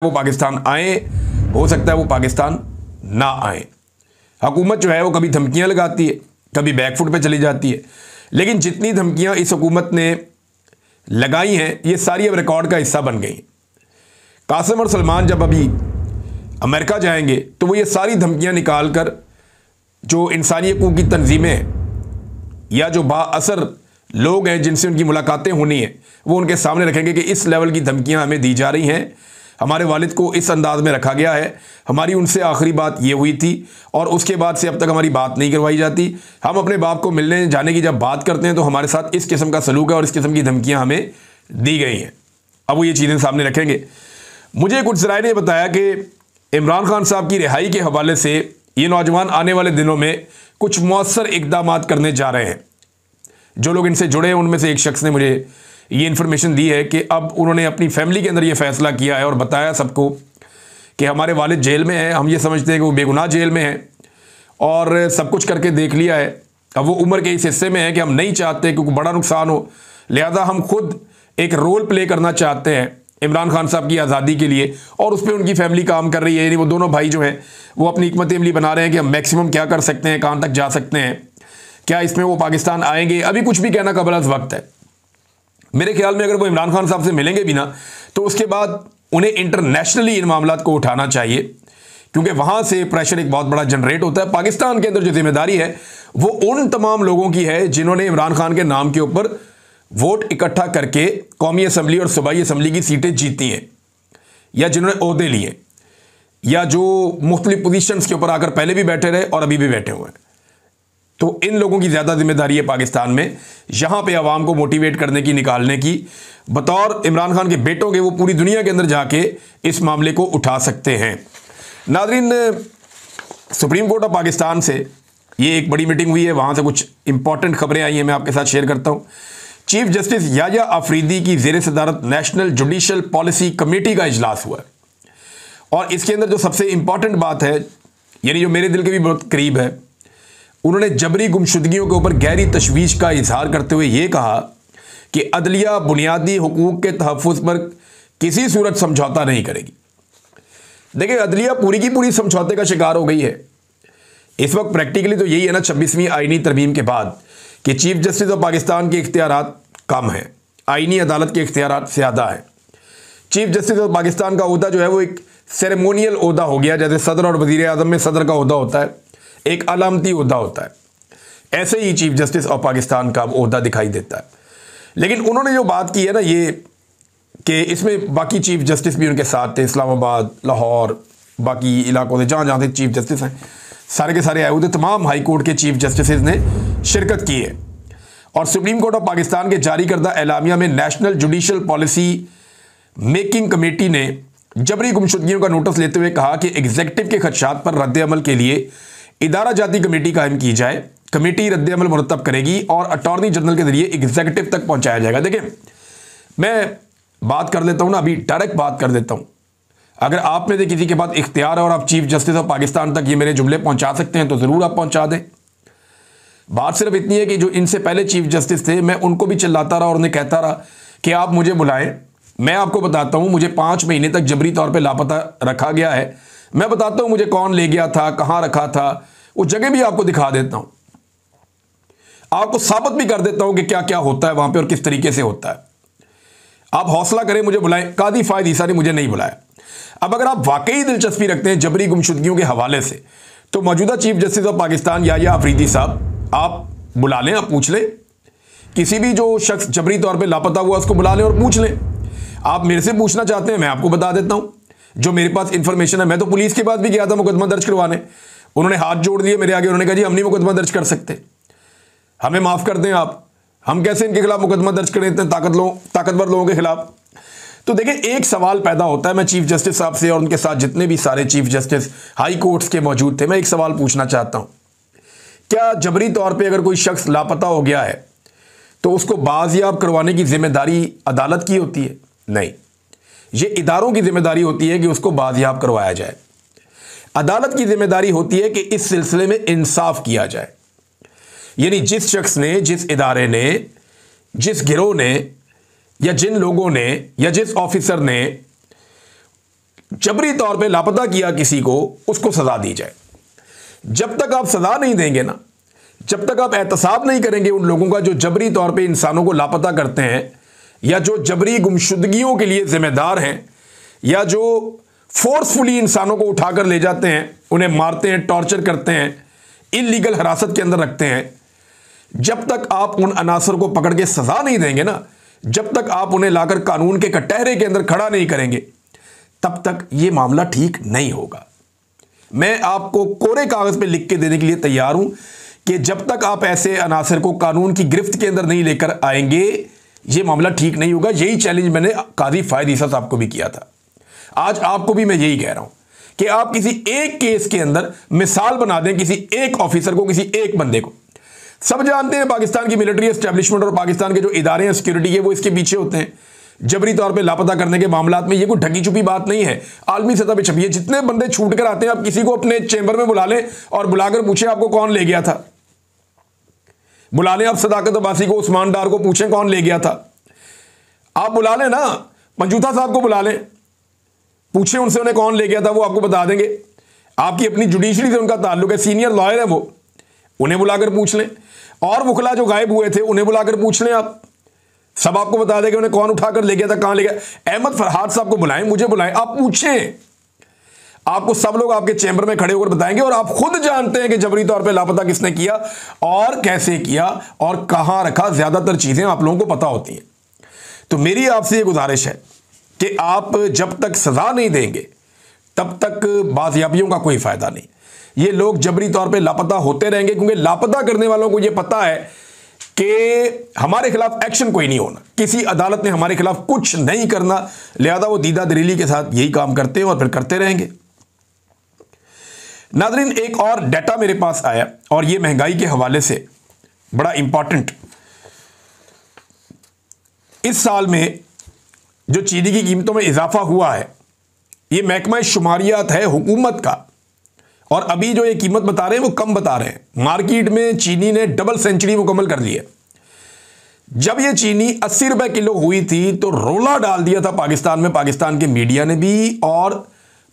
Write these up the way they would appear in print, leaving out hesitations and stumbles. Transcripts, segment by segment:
वो पाकिस्तान आए, हो सकता है वो पाकिस्तान ना आए। हुकूमत जो है वो कभी धमकियां लगाती है, कभी बैकफुट पे चली जाती है, लेकिन जितनी धमकियां इस हुकूमत ने लगाई हैं ये सारी अब रिकॉर्ड का हिस्सा बन गई। कासिम और सलमान जब अभी अमेरिका जाएंगे तो वो ये सारी धमकियां निकाल कर जो इंसानी हकूक़ की तंजीमें हैं या जो बाअसर लोग हैं जिनसे उनकी मुलाकातें होनी है वो उनके सामने रखेंगे कि इस लेवल की धमकियां हमें दी जा रही हैं, हमारे वालिद को इस अंदाज में रखा गया है, हमारी उनसे आखिरी बात ये हुई थी और उसके बाद से अब तक हमारी बात नहीं करवाई जाती। हम अपने बाप को मिलने जाने की जब बात करते हैं तो हमारे साथ इस किस्म का सलूक है और इस किस्म की धमकियां हमें दी गई हैं। अब वो ये चीज़ें सामने रखेंगे। मुझे कुछ ज़राए ने बताया कि इमरान खान साहब की रिहाई के हवाले से ये नौजवान आने वाले दिनों में कुछ मौसर इकदाम करने जा रहे हैं। जो लोग इनसे जुड़े हैं उनमें से एक शख्स ने मुझे ये इन्फॉर्मेशन दी है कि अब उन्होंने अपनी फैमिली के अंदर ये फैसला किया है और बताया सबको कि हमारे वालिद जेल में हैं, हम ये समझते हैं कि वो बेगुनाह जेल में हैं और सब कुछ करके देख लिया है। अब वो उम्र के इस हिस्से में है कि हम नहीं चाहते क्योंकि बड़ा नुकसान हो, लिहाजा हम खुद एक रोल प्ले करना चाहते हैं इमरान खान साहब की आज़ादी के लिए और उस पर उनकी फैमिली काम कर रही है। यानी वो दोनों भाई जो हैं वो अपनी हिकमत अमली बना रहे हैं कि हम मैक्सिमम क्या कर सकते हैं, कहाँ तक जा सकते हैं, क्या इसमें वो पाकिस्तान आएंगे। अभी कुछ भी कहना कबल अज़ वक्त है। मेरे ख्याल में अगर वो इमरान खान साहब से मिलेंगे भी ना तो उसके बाद उन्हें इंटरनेशनली इन मामलात को उठाना चाहिए क्योंकि वहाँ से प्रेशर एक बहुत बड़ा जनरेट होता है। पाकिस्तान के अंदर जो जिम्मेदारी है वो उन तमाम लोगों की है जिन्होंने इमरान खान के नाम के ऊपर वोट इकट्ठा करके कौमी असम्बली और सूबाई असम्बली की सीटें जीती हैं या जिन्होंने ओहदे लिए या जो मुख्तलिफ पोजीशंस के ऊपर आकर पहले भी बैठे रहे और अभी भी बैठे हुए हैं। तो इन लोगों की ज़्यादा जिम्मेदारी है पाकिस्तान में यहाँ पे आवाम को मोटिवेट करने की, निकालने की। बतौर इमरान खान के बेटों के वो पूरी दुनिया के अंदर जाके इस मामले को उठा सकते हैं। नाज़रीन, सुप्रीम कोर्ट ऑफ पाकिस्तान से ये एक बड़ी मीटिंग हुई है, वहाँ से कुछ इंपॉर्टेंट खबरें आई हैं, मैं आपके साथ शेयर करता हूँ। चीफ जस्टिस याह्या आफरीदी की ज़ेर सदारत नेशनल जुडिशल पॉलिसी कमेटी का इजलास हुआ है और इसके अंदर जो सबसे इंपॉर्टेंट बात है, यानी जो मेरे दिल के भी बहुत करीब है, उन्होंने जबरी गुमशुदगियों के ऊपर गहरी तशवीश का इजहार करते हुए यह कहा कि अदलिया बुनियादी हुकूक के तहफ़्फ़ुज़ पर किसी सूरत समझौता नहीं करेगी। देखिए, अदलिया पूरी की पूरी समझौते का शिकार हो गई है इस वक्त। प्रैक्टिकली तो यही है ना 26वीं आईनी तरमीम के बाद कि चीफ जस्टिस ऑफ पाकिस्तान के इख्तियारात कम हैं, आईनी अदालत के इख्तियारात ज़्यादा हैं। चीफ जस्टिस ऑफ पाकिस्तान का ओहदा जो है वो एक सेरेमोनियल ओहदा हो गया, जैसे सदर और वज़ीर आज़म में सदर का ओहदा होता है, एक अलामती ओहदा होता है, ऐसे ही चीफ जस्टिस ऑफ पाकिस्तान का ओहदा दिखाई देता है। लेकिन उन्होंने जो बात की है ना ये कि इसमें बाकी चीफ जस्टिस भी उनके साथ थे, इस्लामाबाद, लाहौर, बाकी इलाकों से जहाँ जहाँ से चीफ जस्टिस हैं सारे के सारे आए हुए थे। तमाम हाई कोर्ट के चीफ जस्टिस ने शिरकत की है और सुप्रीम कोर्ट ऑफ पाकिस्तान के जारी करदा एलामिया में national judicial policy making committee ने जबरी गुमशुदगियों का नोटिस लेते हुए कहा कि एग्जीक्यूटिव के खदशात पर रद्द-ए-अमल के लिए इदारा जाती कमेटी कायम की जाए। कमेटी रद्द-ए-अमल मुरतब करेगी और अटॉर्नी जनरल के जरिए एग्जीक्यूटिव तक पहुंचाया जाएगा। देखिए, मैं बात कर लेता हूं ना, अभी डायरेक्ट बात कर देता हूं। अगर आप में से किसी के पास इख्तियार है और आप चीफ जस्टिस ऑफ पाकिस्तान तक ये मेरे जुमले पहुंचा सकते हैं तो ज़रूर आप पहुंचा दें। बात सिर्फ इतनी है कि जो इनसे पहले चीफ जस्टिस थे मैं उनको भी चिल्लाता रहा और उन्हें कहता रहा कि आप मुझे बुलाएं, मैं आपको बताता हूं मुझे 5 महीने तक जबरी तौर पर लापता रखा गया है। मैं बताता हूं मुझे कौन ले गया था, कहां रखा था, वो जगह भी आपको दिखा देता हूं, आपको साबित भी कर देता हूं कि क्या क्या होता है वहां पे और किस तरीके से होता है। आप हौसला करें, मुझे बुलाएं। कादी फायद ईसा ने मुझे नहीं बुलाया। अब अगर आप वाकई दिलचस्पी रखते हैं जबरी गुमशुदगियों के हवाले से तो मौजूदा chief justice of Pakistan Yahya Afridi साहब आप बुला लें, आप पूछ लें। किसी भी जो शख्स जबरी तौर पर लापता हुआ उसको बुला लें और पूछ लें। आप मेरे से पूछना चाहते हैं, मैं आपको बता देता हूं जो मेरे पास इंफॉर्मेशन है। मैं तो पुलिस के पास भी गया था मुकदमा दर्ज करवाने, उन्होंने हाथ जोड़ दिए मेरे आगे, उन्होंने कहा जी हम नहीं मुकदमा दर्ज कर सकते, हमें माफ कर दें आप, हम कैसे इनके खिलाफ मुकदमा दर्ज करें इतने ताकतवर लोगों के खिलाफ। तो देखिए, एक सवाल पैदा होता है। मैं चीफ जस्टिस साहब से और उनके साथ जितने भी सारे चीफ जस्टिस हाई कोर्ट्स के मौजूद थे, मैं एक सवाल पूछना चाहता हूं, क्या जबरी तौर पर अगर कोई शख्स लापता हो गया है तो उसको बाजियाब करवाने की जिम्मेदारी अदालत की होती है? नहीं, ये इदारों की जिम्मेदारी होती है कि उसको बाजियाब करवाया जाए। अदालत की जिम्मेदारी होती है कि इस सिलसिले में इंसाफ किया जाए। यानी जिस शख्स ने, जिस इदारे ने, जिस गिरोह ने या जिन लोगों ने या जिस ऑफिसर ने जबरी तौर पे लापता किया किसी को, उसको सजा दी जाए। जब तक आप सजा नहीं देंगे ना, जब तक आप एहतसाब नहीं करेंगे उन लोगों का जो जबरी तौर पे इंसानों को लापता करते हैं, या जो जबरी गुमशुदगियों के लिए जिम्मेदार हैं, या जो फोर्सफुली इंसानों को उठाकर ले जाते हैं, उन्हें मारते हैं, टॉर्चर करते हैं, इल्लीगल हिरासत के अंदर रखते हैं, जब तक आप उन अनासर को पकड़ के सजा नहीं देंगे ना, जब तक आप उन्हें लाकर कानून के कटहरे के अंदर खड़ा नहीं करेंगे, तब तक यह मामला ठीक नहीं होगा। मैं आपको कोरे कागज पे लिख के देने के लिए तैयार हूं कि जब तक आप ऐसे अनासर को कानून की गिरफ्त के अंदर नहीं लेकर आएंगे, यह मामला ठीक नहीं होगा। यही चैलेंज मैंने काजी फायद ईसा साहब को भी किया था। आज आपको भी मैं यही कह रहा हूं कि आप किसी एक केस के अंदर मिसाल बना दें किसी एक ऑफिसर को, किसी एक बंदे को। सब जानते हैं पाकिस्तान की मिलिट्री एस्टेब्लिशमेंट और पाकिस्तान के जो इदारे हैं सिक्योरिटी के, वो इसके पीछे होते हैं। जबरी तौर पे लापता करने के मामलात में ये कोई ढकी छुपी बात नहीं है, आलमी सतह पे छपी है। जितने बंदे छूट कर आते हैं, आप किसी को अपने चेंबर में बुला लें और बुलाकर पूछें आपको कौन ले गया था। बुला लें आप सदाकत अब्बासी को, उस्मान डार को पूछें कौन ले गया था। आप बुला लें ना, मंजूथा साहब को बुला लें, पूछें उनसे उन्हें कौन ले गया था, वो आपको बता देंगे। आपकी अपनी जुडिशरी से उनका ताल्लुक है, सीनियर लॉयर है वो, उन्हें बुलाकर पूछ लें। और वकला जो गायब हुए थे उन्हें बुलाकर पूछ लें, आप सब आपको बता देंगे उन्हें कौन उठाकर ले गया था, कहां ले गया। अहमद फरहाद साहब को बुलाएं, मुझे बुलाएं, आप पूछें, आपको सब लोग आपके चैम्बर में खड़े होकर बताएंगे। और आप खुद जानते हैं कि जबरी तौर पे लापता किसने किया और कैसे किया और कहां रखा। ज्यादातर चीजें आप लोगों को पता होती हैं। तो मेरी आपसे ये गुजारिश है कि आप जब तक सजा नहीं देंगे तब तक बाजियाबियों का कोई फायदा नहीं। ये लोग जबरी तौर पे लापता होते रहेंगे, क्योंकि लापता करने वालों को ये पता है कि हमारे खिलाफ एक्शन कोई नहीं होना, किसी अदालत ने हमारे खिलाफ कुछ नहीं करना, लिहाजा वो दीदा दलीली के साथ यही काम करते हैं और फिर करते रहेंगे। नाज़रीन, एक और डाटा मेरे पास आया और ये महंगाई के हवाले से बड़ा इंपॉर्टेंट। इस साल में जो चीनी की कीमतों में इजाफा हुआ है, ये महकमा शुमारियात है हुकूमत का, और अभी जो ये कीमत बता रहे हैं वो कम बता रहे हैं। मार्केट में चीनी ने डबल सेंचुरी मुकम्मल कर ली है। जब ये चीनी 80 रुपए किलो हुई थी तो रोला डाल दिया था पाकिस्तान में, पाकिस्तान के मीडिया ने भी और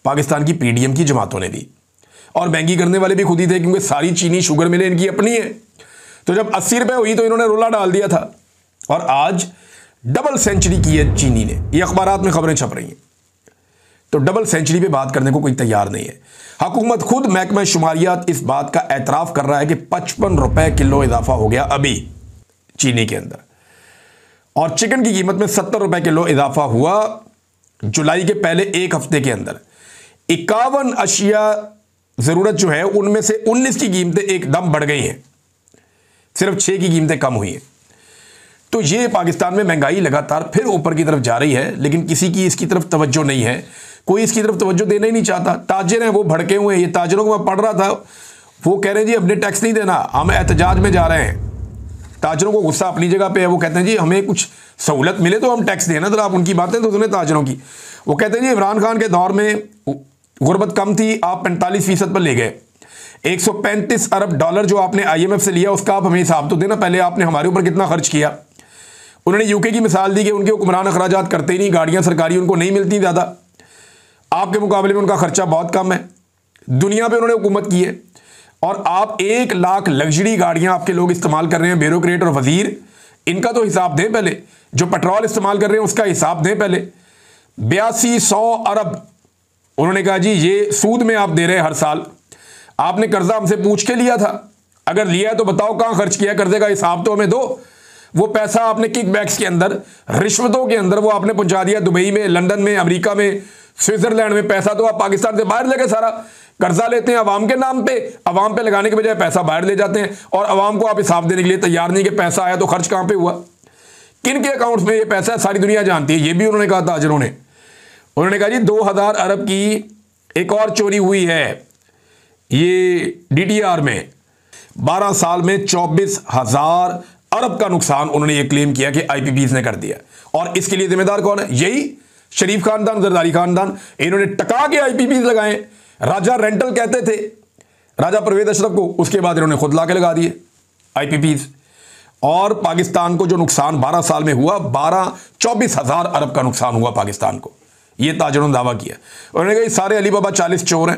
पाकिस्तान की पीडीएम की जमातों ने भी, और महंगी करने वाले भी खुद ही थे, क्योंकि सारी चीनी शुगर मिलें इनकी अपनी है। तो जब 80 रुपए हुई तो इन्होंने रोला डाल दिया था, और आज डबल सेंचुरी की है चीनी ने। ये अखबारात में खबरें छप रही हैं। तो डबल सेंचुरी पे बात करने को कोई तैयार नहीं है। हुकूमत खुद महकमा शुमारियात इस बात का एतराफ कर रहा है कि 55 रुपए किलो इजाफा हो गया अभी चीनी के अंदर, और चिकन की कीमत में 70 रुपए किलो इजाफा हुआ जुलाई के पहले एक हफ्ते के अंदर। 51 अशिया जरूरत जो है उनमें से 19 की कीमतें एकदम बढ़ गई हैं, सिर्फ 6 की कीमतें कम हुई हैं। तो ये पाकिस्तान में महंगाई लगातार फिर ऊपर की तरफ जा रही है, लेकिन किसी की इसकी तरफ तवज्जो नहीं है, कोई इसकी तरफ तवज्जो देना ही नहीं चाहता। ताजिर हैं वो भड़के हुए हैं। ये ताजिरों को मैं पढ़ रहा था, वो कह रहे हैं जी हमने टैक्स नहीं देना, हम एहतजाज में जा रहे हैं। ताजिरों को गुस्सा अपनी जगह पे है, वो कहते हैं जी हमें कुछ सहूलत मिले तो हम टैक्स देना। तो आप उनकी बातें तो सुने ताजिरों की। वो कहते हैं जी इमरान खान के दौर में गुर्बत कम थी, आप 45% पर ले गए। 135 अरब डॉलर जो आपने IMF से लिया उसका आप हमें हिसाब तो देना, पहले आपने हमारे ऊपर कितना खर्च किया। उन्होंने यूके की मिसाल दी कि उनके हुक्मरान अखराजात करते ही नहीं, गाड़ियां सरकारी उनको नहीं मिलती ज़्यादा, आपके मुकाबले में उनका खर्चा बहुत कम है। दुनिया पे उन्होंने हुकूमत की है, और आप 1 लाख लग्जरी गाड़ियां आपके लोग इस्तेमाल कर रहे हैं, ब्यूरोक्रेट और वजीर, इनका तो हिसाब दें पहले। जो पेट्रोल इस्तेमाल कर रहे हैं उसका हिसाब दें पहले। 8200 अरब उन्होंने कहा जी ये सूद में आप दे रहे हैं हर साल, आपने कर्जा हमसे पूछ के लिया था, अगर लिया है तो बताओ कहां खर्च किया, कर्जे का हिसाब तो हमें दो। वो पैसा आपने किकबैक्स के अंदर, रिश्वतों के अंदर वो आपने पहुंचा दिया दुबई में, लंदन में, अमेरिका में, स्विट्जरलैंड में। पैसा तो आप पाकिस्तान से बाहर लेके सारा कर्जा लेते हैं अवाम के नाम पे, अवाम पे लगाने के बजाय पैसा बाहर ले जाते हैं, और अवाम को आप हिसाब देने के लिए तैयार नहीं कि पैसा आया तो खर्च कहां पे हुआ, किन के अकाउंट्स में ये पैसा है, सारी दुनिया जानती है। ये भी उन्होंने कहा ताजिरों ने। उन्होंने कहा जी 2000 अरब की एक और चोरी हुई है ये DTR में। 12 साल में 24,000 अरब का नुकसान उन्होंने ये क्लेम किया कि IPPs ने कर दिया। और इसके लिए जिम्मेदार कौन है? यही शरीफ खानदान, जरदारी खानदान। इन्होंने टका के IPPs लगाए। राजा रेंटल कहते थे राजा परवेज अशरफ को, उसके बाद इन्होंने खुद ला के लगा दिए IPPs। और पाकिस्तान को जो नुकसान 12 साल में हुआ, 24,000 अरब का नुकसान हुआ पाकिस्तान को। ये ताजरों ने दावा किया। उन्होंने कहा ये सारे अली बाबा 40 चोर हैं,